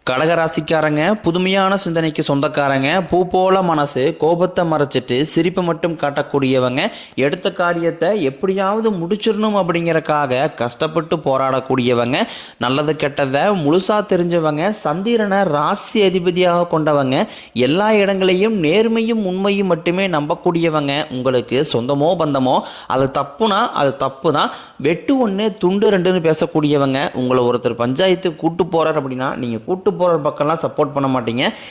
கடகராசிக்காரங்க புதுமையான சிந்தனைக்கு சொந்தக்காரங்க, பூ போல மனசு, கோபத்தை மறைச்சிட்டு சிரிப்பு மட்டும் காட்டக்கூடியவங்க, எடுத்த காரியத்தை எப்படியாவது முடிச்சிடணும் அப்படிங்கறக்காக கஷ்டப்பட்டு போராடக்கூடியவங்க, நல்லது கெட்டதை முழுசா தெரிஞ்சவங்க, சந்திரனை ராசி அதிபதியாக கொண்டவங்க, எல்லா இடங்களையும் நேர்மையும் உண்மையும் மட்டுமே நம்பக்கூடியவங்க, உங்களுக்கு சொந்தமோ பந்தமோ அது தப்புனா அது தப்பு தான், வெட்டு ஒன்று துண்டு ரெண்டுன்னு பேசக்கூடியவங்க, உங்களை ஒருத்தர் பஞ்சாயத்து கூட்டு போறார் அப்படின்னா நீங்க கூட்டு போகிற பக்கம்லாம் சப்போர்ட் பண்ண மாட்டீங்க.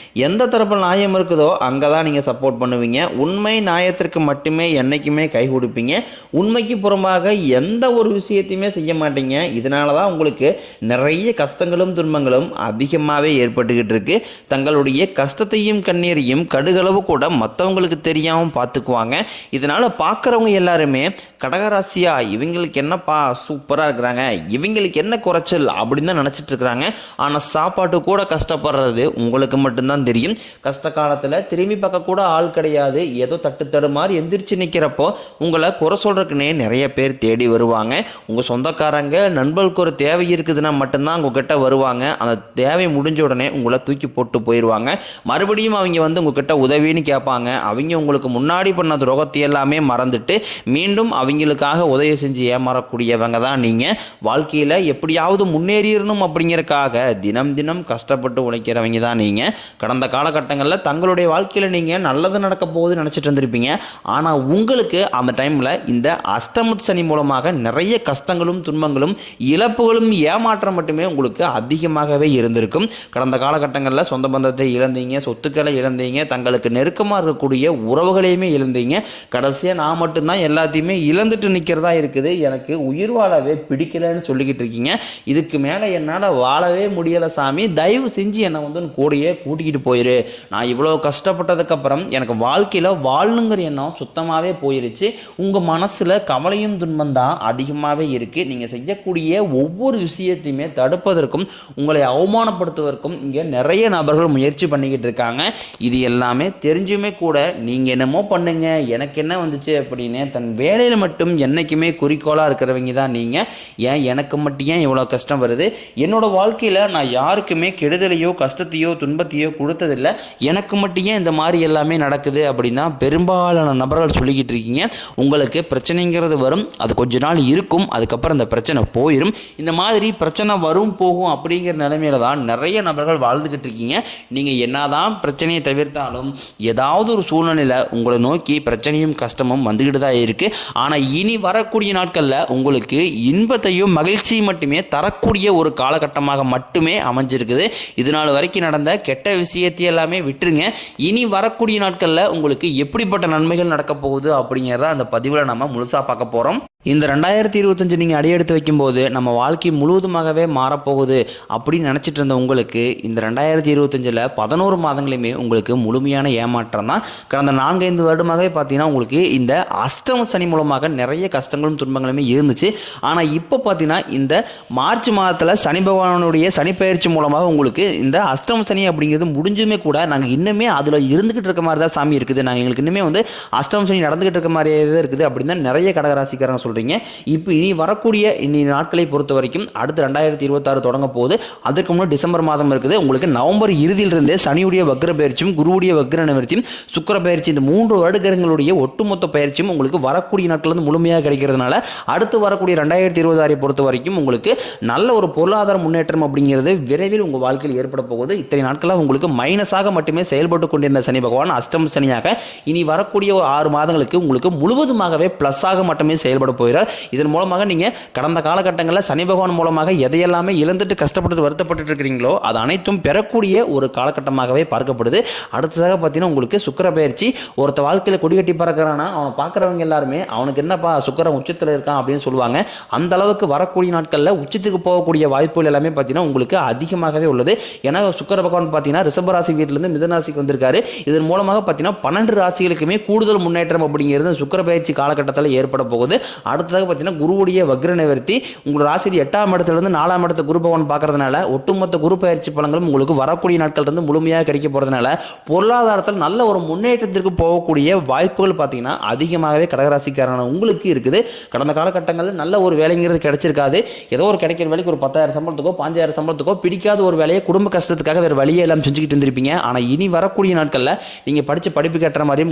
எந்த தரப்பில் நியாயம் இருக்குதோ அங்கே தான் நீங்கள் சப்போர்ட் பண்ணுவீங்க. உண்மை நியாயத்திற்கு மட்டுமே என்றைக்குமே கை கொடுப்பீங்க. உண்மைக்கு புறம்பாக எந்த ஒரு விஷயத்தையுமே செய்ய மாட்டீங்க. இதனால தான் உங்களுக்கு நிறைய கஷ்டங்களும் துன்பங்களும் அதிகமாகவே ஏற்பட்டுக்கிட்டு இருக்கு. தங்களுடைய கஷ்டத்தையும் கண்ணீரையும் கடுகளவு கூட மற்றவங்களுக்கு தெரியாமல் பார்த்துக்குவாங்க. இதனால் பார்க்குறவங்க எல்லாருமே கடகராசியா இவங்களுக்கு என்னப்பா சூப்பராக இருக்கிறாங்க, இவங்களுக்கு என்ன குறைச்சல் அப்படின்னு தான் நினச்சிட்டு இருக்கிறாங்க. ஆனால் சாப்பாட்டு கூட கஷ்டப்படுறது உங்களுக்கு மட்டும்தான் தெரியும். கஷ்ட காலத்தில் திரும்பி பார்க்க கூட ஆள் கிடையாது. ஏதோ தட்டு மாதிரி எந்திரிச்சு நிற்கிறப்போ உங்களை குறை சொல்றதுக்குன்னே நிறைய பேர் தேடி வருவாங்க. உங்கள் சொந்தக்காரங்க நண்பர்களுக்கு ஒரு தேவை இருக்குதுன்னா மட்டும்தான் உங்ககிட்ட வருவாங்க. அந்த தேவை முடிஞ்ச உடனே உங்களை தூக்கி போட்டு போயிடுவாங்க. மறுபடியும் அவங்க வந்து உங்ககிட்ட உதவின்னு கேட்பாங்க. அவங்க உங்களுக்கு முன்னாடி பண்ண துரோகத்தை எல்லாமே மறந்துட்டு மீண்டும் அவங்களுக்காக உதவி செஞ்சு ஏமாறக்கூடியவங்க தான் நீங்கள். வாழ்க்கையில் எப்படியாவது முன்னேறிடணும் அப்படிங்கிறக்காக தினம் தினம் கஷ்டப்பட்டு உழைக்கிறவங்க தான் நீங்கள். கடந்த காலகட்டங்களில் தங்களுடைய வாழ்க்கையில் நீங்கள் நல்லது நடக்க போகுதுன்னு நினச்சிட்டு இருந்திருப்பீங்க. ஆனால் உங்களுக்கு அந்த டைமில் இந்த அஷ்டம சனி மூலமாக நிறைய கஷ்டங்களும் துன்பங்களும் இழப்புகளும் ஏமாற்றம் மட்டுமே உங்களுக்கு அதிகமாகவே இருந்திருக்கும். கடந்த காலகட்டங்களில் சொந்த பந்தத்தை இழந்தீங்க, சொத்துக்களை இழந்தீங்க, தங்களுக்கு நெருக்கமாக இருக்கக்கூடிய உறவுகளையுமே இழந்தீங்க. கடைசியாக நான் மட்டும்தான் எல்லாத்தையுமே இழந்துட்டு நிற்கிறதா இருக்குது, எனக்கு உயிர் வாழவே பிடிக்கலன்னு சொல்லிக்கிட்டு இருக்கீங்க. இதுக்கு மேலே என்னால் வாழவே முடியலை சாமி, தயவு செஞ்சு என்னை வந்து கூடையே கூட்டிக்கிட்டு போயிரு. நான் இவ்வளோ கஷ்டப்பட்டதுக்கப்புறம் எனக்கு வாழ்க்கையில் வாழணுங்கிற எண்ணம் சுத்தமாகவே போயிருச்சு. உங்கள் மனசில் கவலையும் துன்பம் தான் அதிகமாகவே இருக்குது. நீங்கள் செய்யக்கூடிய ஒவ்வொரு விஷயத்தையுமே தடுப்பதற்கும் உங்களை அவமானப்படுத்துவதற்கும் இங்கே நிறைய நபர்கள் முயற்சி பண்ணிக்கிட்டு இருக்காங்க. இது எல்லாமே தெரிஞ்சுமே கூட நீங்கள் என்னமோ பண்ணுங்க எனக்கு என்ன வந்துச்சு அப்படின்னு தன் வேலையில் மட்டும் என்றைக்குமே குறிக்கோளாக இருக்கிறவங்க தான் நீங்கள். ஏன் எனக்கு மட்டும் ஏன் இவ்வளோ கஷ்டம் வருது, என்னோட வாழ்க்கையில் நான் யாருக்குமே கெடுதலையோ கஷ்டத்தையோ துன்பத்தையோ கொடுத்ததில்லை, எனக்கு மட்டும் ஏன் இந்த மாதிரி எல்லாமே நடக்குது அப்படின்னு தான் பெரும்பாலான நபர்கள் சொல்லிக்கிட்டு இருக்கீங்க. உங்களுக்கு பிரச்சனைங்கிறது வரும், அது கொஞ்ச நாள் இருக்கும், அதுக்கப்புறம் இந்த பிரச்சனை போயிடும். இந்த மாதிரி பிரச்சனை வரும் போகும் அப்படிங்கிற நிலைமையில தான் நிறைய நபர்கள் வாழ்ந்துக்கிட்டு இருக்கீங்க. நீங்கள் என்னதான் பிரச்சனையை தவிர்த்தாலும் ஏதாவது ஒரு சூழ்நிலையில் உங்களை நோக்கி பிரச்சனையும் கஷ்டமும் வந்துக்கிட்டு தான் இருக்குது. ஆனால் இனி வரக்கூடிய நாட்களில் உங்களுக்கு இன்பத்தையும் மகிழ்ச்சியும் மட்டுமே தரக்கூடிய ஒரு காலகட்டமாக மட்டுமே அமைஞ்சிருக்குது. இதனால் வரைக்கும் நடந்த கெட்ட விஷயத்தை எல்லாமே விட்டுருங்க. இனி வரக்கூடிய நாட்களில் உங்களுக்கு எப்படிப்பட்ட நன்மைகள் நடக்க போகுது அப்படிங்கிறத அந்த பதிவில் நம்ம முழுசாக பார்க்க போகிறோம். இந்த 2025 நீங்கள் அடியெடுத்து வைக்கும்போது நம்ம வாழ்க்கை முழுவதுமாகவே மாறப்போகுது அப்படின்னு நினச்சிட்டு இருந்த உங்களுக்கு இந்த 2025 11 மாதங்களையுமே உங்களுக்கு முழுமையான ஏமாற்றம் தான். கடந்த 4-5 வருடமாகவே பார்த்தீங்கன்னா உங்களுக்கு இந்த அஷ்டம சனி மூலமாக நிறைய கஷ்டங்களும் துன்பங்களுமே இருந்துச்சு. ஆனால் இப்போ பார்த்தீங்கன்னா இந்த மார்ச் மாதத்தில் சனி பகவானுடைய சனி பயிற்சி மூலமாக உங்களுக்கு இந்த அஷ்டம சனி அப்படிங்கிறது முடிஞ்சுமே கூட நாங்கள் இன்னுமே அதில் இருந்துக்கிட்டு இருக்க மாதிரி தான் சாமி இருக்குது. நாங்கள் எங்களுக்கு இன்னுமே வந்து அஷ்டம சனி நடந்துகிட்டு இருக்க மாதிரியே தான் இருக்குது அப்படின்னு தான் நிறைய கடகராசிக்காரங்க சொல்றீங்க. இப்போ இனி வரக்கூடிய நாட்களை பொறுத்த வரைக்கும் அடுத்து 2026 தொடங்க போகுது. அதற்கு முன்னாடி டிசம்பர் மாதம் இருக்குது. உங்களுக்கு நவம்பர் இறுதியிலிருந்தே சனியுடைய வக்ர பயிற்சியும் குருவுடைய வக்ர நிவர்த்தியும் சுக்கிர பயிற்சி இந்த 3 வருடங்களுடைய ஒட்டுமொத்த பயிற்சியும் உங்களுக்கு வரக்கூடிய நாட்கள் வந்து முழுமையாக கிடைக்கிறதுனால அடுத்து வரக்கூடிய 2026 பொறுத்த வரைக்கும் உங்களுக்கு நல்ல ஒரு பொருளாதார முன்னேற்றம் அப்படிங்கிறது விரைவில் உங்கள் வாழ்க்கையில் ஏற்பட போகுது. இத்தனை நாட்களாக உங்களுக்கு மைனஸாக மட்டுமே செயல்பட்டு கொண்டிருந்த சனி பகவான் அஷ்டம சனியாக இனி வரக்கூடிய 6 மாதங்களுக்கு உங்களுக்கு முழுவதுமாகவே பிளஸாக மட்டுமே செயல்பட போகிறார். இதன் மூலமாக நீங்கள் கடந்த காலகட்டங்களில் சனி பகவான் மூலமாக எதையெல்லாமே இழந்துட்டு கஷ்டப்பட்டு வருத்தப்பட்டு இருக்கிறீங்களோ அது அனைத்தும் பெறக்கூடிய ஒரு காலகட்டமாகவே பார்க்கப்படுது. அடுத்ததாக பார்த்தீங்கன்னா உங்களுக்கு சுக்கிர பயிற்சி. ஒருத்த வாழ்க்கையில் கொடிகட்டி பறக்கிறானா அவனை பார்க்குறவங்க எல்லாருமே அவனுக்கு என்னப்பா சுக்கிரன் உச்சத்தில் இருக்கான் அப்படின்னு சொல்லுவாங்க. அந்த அளவுக்கு வரக்கூடிய நாட்களில் உச்சத்துக்கு போகக்கூடிய வாய்ப்புகள் எல்லாமே பார்த்தீங்கன்னா உங்களுக்கு அதிகமாகவே உள்ளது. ஏன்னா சுக்கிர பகவான் பார்த்தீங்கன்னா ரிஷபராசி வீட்டிலிருந்து மிதுனராசிக்கு வந்திருக்காரு. இதன் மூலமாக பார்த்தீங்கன்னா 12 ராசிகளுக்குமே கூடுதல் முன்னேற்றம் அப்படிங்கிறது சுக்கிர பயிற்சி காலகட்டத்தில் ஏற்பட போகுது. அடுத்ததாக பார்த்தீங்கன்னா குருவுடைய வக்ர நிவர்த்தி உங்களோட ராசி 8ஆம் இடத்துலேருந்து 4ஆம் இடத்த குரு பகவான் பார்க்கறதுனால ஒட்டுமொத்த குரு பயிற்சி பலன்களும் உங்களுக்கு வரக்கூடிய நாட்கள் இருந்து முழுமையாக கிடைக்க போகிறதுனால பொருளாதாரத்தில் நல்ல ஒரு முன்னேற்றத்திற்கு போகக்கூடிய வாய்ப்புகள் பார்த்தீங்கன்னா அதிகமாகவே கடகராசிக்காரன உங்களுக்கு இருக்குது. கடந்த காலகட்டங்களில் நல்ல ஒரு வேலைங்கிறது கிடைச்சிருக்காது. ஏதோ ஒரு கிடைக்கிற வேலைக்கு ஒரு 10,000 சம்பளத்துக்கோ 5,000 சம்பளத்துக்கோ பிடிக்காத ஒரு வேலையை குடும்ப கஷ்டத்துக்காக வேறு வழியே எல்லாம் செஞ்சுக்கிட்டு இருந்திருப்பீங்க. ஆனால் இனி வரக்கூடிய நாட்களில் நீங்கள் படித்த படிப்பு கட்டுற மாதிரியும்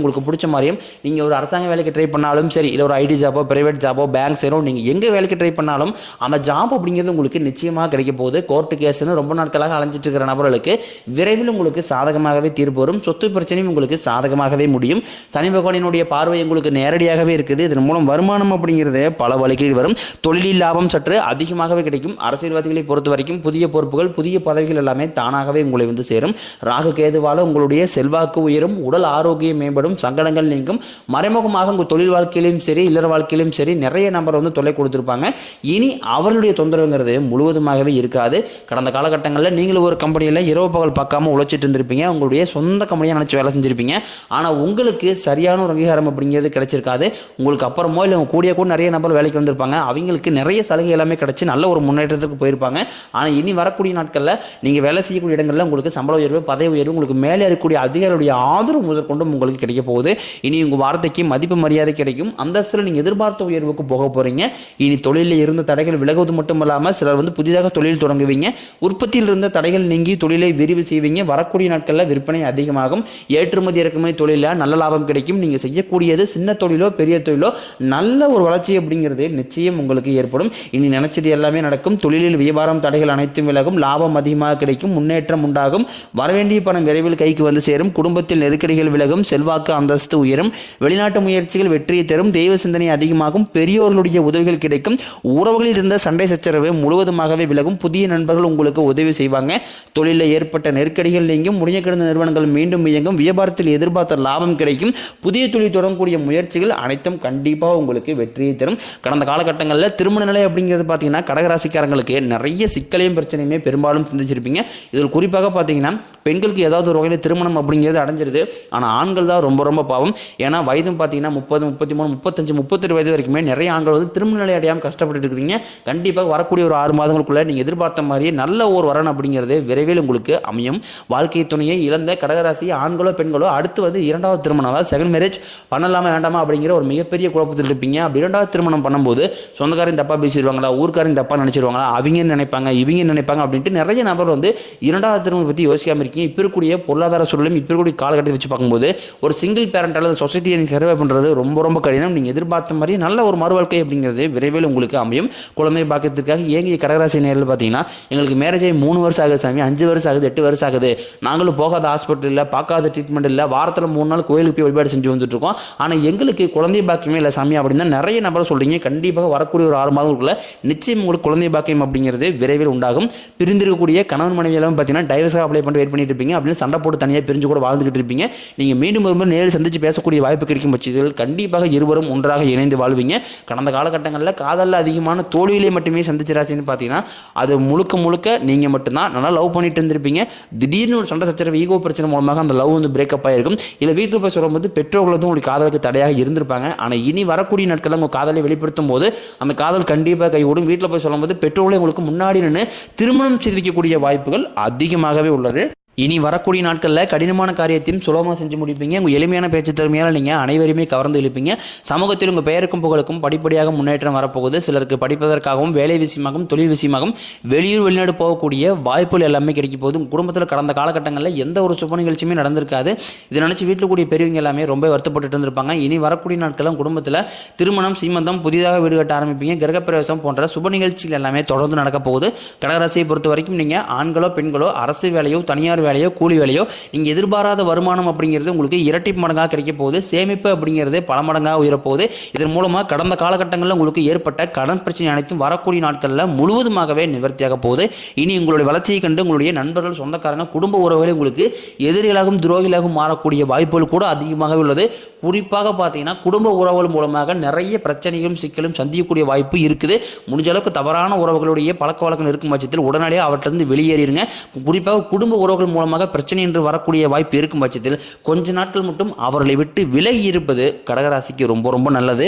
உங்களுக்கு பிடிச்ச மாதிரியும் நீங்கள் ஒரு அரசாங்க வேலைக்கு ட்ரை பண்ணாலும் சரி, இல்லை ஒரு ஐடி ஜாபோ பிரைவேட் ஜாபோ பேங்க் சேரோ நீங்கள் எங்கே வேலைக்கு ட்ரை பண்ணாலும் அந்த ஜாப் அப்படிங்கிறது உங்களுக்கு நிச்சயமாக கிடைக்க போகுது. கோர்ட்டு கேஸ்ன்னு ரொம்ப நாட்களாக அலைஞ்சிட்டு இருக்கிற நபர்களுக்கு விரைவில் உங்களுக்கு சாதகமாகவே தீர்ப்பு வரும். சொத்து பிரச்சனையும் உங்களுக்கு சாதகமாகவே முடியும். சனி பகவானினுடைய பார்வை உங்களுக்கு நேரடியாகவே இருக்குது. இதன் மூலம் வருமானம் அப்படிங்கிறது பல வழிகளில் வரும். தொழிலில் லாபம் சற்று அதிகமாகவே கிடைக்கும். அரசியல்வாதிகளை பொறுத்த வரைக்கும் புதிய பொறுப்புகள் புதிய பதவிகள் எல்லாமே தானாகவே உங்களை வந்து சேரும். ராகு கேதுவால உங்களுடைய செல்வாக்கு உயரும், உடல் ஆரோக்கியம் மேம்படும், சங்கடங்கள் நீங்கும். மறைமுகமாக உங்கள் தொழில் வாழ்க்கையிலும் சரி இல்லற வாழ்க்கையிலும் சரி நிறைய நபர் வந்து தொல்லை கொடுத்துருப்பாங்க. இனி அவர்களுடைய தொந்தரவுங்கிறது முழுவதுமாகவே இருக்காது. கடந்த காலகட்டங்களில் நீங்களும் ஒரு கம்பெனியில் இரவு பகல் பார்க்காம உழைச்சிட்டு இருந்திருப்பீங்க. உங்களுடைய சொந்த கம்பெனியாக நினச்சி வேலை செஞ்சிருப்பீங்க. ஆனால் உங்களுக்கு சரியான ஒரு அங்கீகாரம் அப்படிங்கிறது கிடைச்சிருக்காது. உங்களுக்கு அப்புறமோ இல்லை கூடிய கூட நிறைய நபர் வேலைக்கு வந்திருப்பாங்க. அவங்களுக்கு நிறைய சலுகை எல்லாமே கிடைச்சி நல்ல ஒரு முன்னேற்றத்துக்கு போயிருப்பாங்க. ஆனால் இனி வரக்கூடிய நாட்களில் நீங்கள் வேலை செய்யக்கூடிய இடங்களில் உங்களுக்கு சம்பள உயர்வு பதவி உயர்வு உங்களுக்கு மேலே இருக்கக்கூடிய அதிகாரியுடைய ஆதரவு முதற்கொண்டும் உங்களுக்கு கிடைக்க போகுது. இனி உங்கள் வார்த்தைக்கு மதிப்பு மரியாதை கிடைக்கும். அந்தஸ்தில் நீங்கள் எதிர்பார்த்த உயர்வுக்கு போக போகிறீங்க. இனி தொழிலில் இருந்த தடைகள் விலகுவது மட்டும் இல்லாமல் சிலர் வந்து புதிதாக தொழில் தொடங்குவீங்க. உற்பத்தியில் இருந்த தடைகள் நீங்கி தொழிலை விரிவு செய்வீங்க. வரக்கூடிய நாட்களில் விற்பனை அதிகமாகும். ஏற்றுமதி இறக்குமதி தொழிலில் நல்ல லாபம் கிடைக்கும். நீங்கள் செய்யக்கூடியது சின்ன தொழிலோ பெரிய தொழிலோ நல்ல ஒரு வளர்ச்சி அப்படிங்கிறது நிச்சயம் உங்களுக்கு ஏற்படும். இனி நினைச்சது எல்லாமே நடக்கும். தொழிலில் வியாபாரம் தடைகள் அனைத்தும் விலகும். லாபம் அதிகமாக கிடைக்கும். முன்னேற்றம் உண்டாகும். வரவேண்டிய பணம் விரைவில் கைக்கு வந்து சேரும். குடும்பத்தில் நெருக்கடிகள் விலகும். செல்வாக்கு அந்தஸ்து உயரும். வெளிநாட்டு முயற்சிகள் வெற்றியை தரும். தெய்வ சிந்தனை அதிகமாகும். பெரியோர்களுடைய உதவிகள் கிடைக்கும். உறவுகளில் இருந்த சண்டை சச்சரவு முழுவதுமாகவே விலகும். புதிய நண்பர்கள் உங்களுக்கு உதவி செய்வாங்க. தொழிலில் ஏற்பட்ட நெருக்கடிகள் நீங்கும். முடிய கிடந்த நிறுவனங்கள் மீண்டும் இயங்கும். வியாபாரத்தில் எதிர்பார்த்த லாபம் கிடைக்கும். புதிய தொழில் தொடங்கக்கூடிய முயற்சிகள் அனைத்தும் கண்டிப்பாக உங்களுக்கு வெற்றியை தரும். கடந்த காலகட்டங்களில் திருமண நிலை அப்படிங்கிறது பார்த்தீங்கன்னா கடகராசிக்காரங்களுக்கு நிறைய சிக்கலையும் பிரச்சனையுமே பெரும்பாலும் சந்திச்சிருப்பீங்க. இதில் குறிப்பாக பார்த்தீங்கன்னா பெண்களுக்கு ஏதாவது ஒரு வகையில் திருமணம் அப்படிங்கிறது அடைஞ்சிருது. ஆனால் ஆண்கள் தான் ரொம்ப ரொம்ப பாவம். ஏன்னா வயதும் பார்த்தீங்கன்னா 30 33 35 38 வயது வரைக்குமே நிறைய ஆண்கள் வந்து திருமண நிலை அடையாமல் கஷ்டப்பட்டு இருக்கிறீங்க. கண்டிப்பாக வரக்கூடிய ஒரு 6 மாதங்களுக்குள்ள நீங்கள் எதிர்பார்த்த மாதிரியே நல்ல ஒரு வரன் அப்படிங்கிறது விரைவில் உங்களுக்கு அமையும். வாழ்க்கை துணையை இழந்த கடகராசி ஆண்களோ பெண்களோ அடுத்து வந்து இரண்டாவது திருமணம் அதாவது செகண்ட் மேரேஜ் பண்ணலாமா வேண்டாமா அப்படிங்கிற ஒரு மிகப்பெரிய குழப்பத்தில் இருப்பீங்க. அப்படி இரண்டாவது திருமணம் பண்ணும்போது சொந்தக்காரையும் தப்பாக பேசிடுவாங்களா, ஊர்க்காரையும் தப்பாக நினைச்சிருவாங்களா, அவங்க நினைப்பாங்க இவங்க நினைப்பாங்க அப்படின்ட்டு நிறைய நபர் வந்து இரண்டாவது திருமணம் பற்றி யோசிக்காமல் இருக்கீங்க. இப்போ இருக்கக்கூடிய பொருளாதார சூழலும் இப்போ இருக்கக்கூடிய காலகட்டத்தை வச்சு பார்க்கும்போது ஒரு சிங்கிள் பேரண்ட் அல்லது சொசைட்டியை நீங்கள் சர்வே பண்ணுறது ரொம்ப ரொம்ப கடினம். நீங்கள் எதிர்பார்த்த மாதிரி நல்ல ஒரு மறுவாழ்க்கை அப்படிங்கிறது விரைவில் உங்களுக்கு அமையும். குழந்தை பாக்கியத்துக்காக ஏங்கிய கடகராசி நேரில் பார்த்தீங்கன்னா எங்களுக்கு மேரேஜ் ஆகி 3 வருஷம் ஆகுது சாமி, 5 வருஷம் ஆகுது, 8 வருஷம் ஆகுது, நாங்களும் போகாத ஹாஸ்பிட்டல் இல்லை, பார்க்காத ட்ரீட்மெண்ட் இல்லை, வாரத்தில் 3 நாள் கோயிலுக்கு போய் வழிபாடு செஞ்சு வந்துட்டு இருக்கோம், ஆனால் எங்களுக்கு குழந்தை பாக்கியமே இல்லை சாமி அப்படின்னா நிறைய நபர் சொல்றீங்க. கண்டிப்பாக வரக்கூடிய ஒரு 6 மாதங்களுக்குள்ள நிச்சயம் உங்களுக்கு குழந்தை பாக்கியம் அப்படிங்கிறது விரைவில் உண்டாகும். பிரிந்திருக்கக்கூடிய கணவன் மனைவி எல்லாம் பார்த்தீங்கன்னா டைவர்ஸாக அப்ளை பண்ணி வெயிட் பண்ணிட்டு இருப்பீங்க. அப்படின்னு சண்டை போட்டு தனியாக பிரிஞ்சு கூட வாழ்ந்துகிட்டு இருப்பீங்க. நீங்கள் மீண்டும் ஒரு நேரில் சந்திச்சு பேசக்கூடிய வாய்ப்பு கிடைக்கும் பட்சத்தில் கண்டிப்பாக இருவரும் ஒன்றாக இணைந்து வாழ்வீங்க. கடந்த காலகட்டங்களில் காதலில் அதிகமான தோல்வியிலே மட்டுமே சந்திச்ச ராசின்னு பார்த்தீங்கன்னா அது முழுக்க முழுக்க நீங்கள் மட்டும்தான். நல்லா லவ் பண்ணிட்டு இருந்திருப்பீங்க. திடீர்னு ஒரு சண்டை சச்சரவு ஈகோ பிரச்சனை மூலமாக அந்த லவ் வந்து பிரேக்கப் ஆகிருக்கும். இல்லை வீட்டில் போய் சொல்லும்போது பெற்றோர்களும் உங்களுக்கு காதலுக்கு தடையாக இருந்திருப்பாங்க. ஆனால் இனி வரக்கூடிய நாட்களில் உங்கள் காதலை வெளிப்படுத்தும் போது அந்த காதல் கண்டிப்பாக கைவிடும். வீட்டில் போய் சொல்லும்போது பெற்றோர்களே உங்களுக்கு முன்னாடி நின்று திருமணம் செய்து வைக்கக்கூடிய வாய்ப்புகள் அதிகமாகவே உள்ளது. இனி வரக்கூடிய நாட்களில் கடினமான காரியத்தையும் சுலபமாக செஞ்சு முடிப்பீங்க. உங்கள் எளிமையான பேச்சு திறமையால் நீங்கள் அனைவருமே கவர்ந்து இழுப்பீங்க. சமூகத்தில் உங்கள் பெயருக்கும் புகழுக்கும் படிப்படியாக முன்னேற்றம் வரப்போகுது. சிலருக்கு படிப்பதற்காகவும் வேலை விஷயமாகவும் தொழில் விஷயமாகவும் வெளியூர் வெளிநாடு போகக்கூடிய வாய்ப்புகள் எல்லாமே கிடைக்க போகுது. உங்கள் குடும்பத்தில் கடந்த காலகட்டங்களில் எந்த ஒரு சுப நிகழ்ச்சியுமே நடந்திருக்காது. இதை நினச்சி வீட்டில் கூடிய பெரியவங்க எல்லாமே ரொம்ப வருத்தப்பட்டு இருந்திருப்பாங்க. இனி வரக்கூடிய நாட்களும் குடும்பத்தில் திருமணம் சீமந்தம் புதிதாக வீடு கட்ட ஆரம்பிப்பீங்க. கிரகப்பிரவேசம் போன்ற சுப நிகழ்ச்சிகள் எல்லாமே தொடர்ந்து நடக்க போகுது. கடகராசியை பொறுத்த வரைக்கும் நீங்கள் ஆண்களோ பெண்களோ அரசு வேலையோ தனியார் வேலையோ கூலி வேலையோ நீங்கள் எதிர்பாராத வருமானம் அப்படிங்கிறது உங்களுக்கு இரட்டி மடங்காக கிடைக்க போகுது. சேமிப்பு அப்படிங்கிறது பல மடங்காக உயரப்போகுது. இதன் மூலமாக கடந்த காலகட்டங்களில் உங்களுக்கு ஏற்பட்ட கடன் பிரச்சனை அனைத்தும் வரக்கூடிய நாட்களில் முழுவதுமாகவே நிவர்த்தியாக போகுது. இனி உங்களுடைய வளர்ச்சியை கண்டு உங்களுடைய நண்பர்கள் சொந்தக்காரங்க குடும்ப உறவுகளை உங்களுக்கு எதிரிகளாகவும் துரோகிகளாகவும் மாறக்கூடிய வாய்ப்புகள் கூட அதிகமாக உள்ளது. குறிப்பாக பார்த்தீங்கன்னா குடும்ப உறவுகள் மூலமாக நிறைய பிரச்சனைகளும் சிக்கலும் சந்திக்கக்கூடிய வாய்ப்பு இருக்குது. முடிஞ்ச அளவுக்கு தவறான உறவுகளுடைய பழக்க வழக்கம் இருக்கும் பட்சத்தில் உடனடியாக அவற்றிலிருந்து வெளியேறிடுங்க. குறிப்பாக குடும்ப உறவுகள் மூலமாக பிரச்சனை என்று வரக்கூடிய வாய்ப்பு இருக்கும் பட்சத்தில் கொஞ்ச நாட்கள் மட்டும் அவர்களை விட்டு விலகி இருப்பது கடகராசிக்கு ரொம்ப ரொம்ப நல்லது.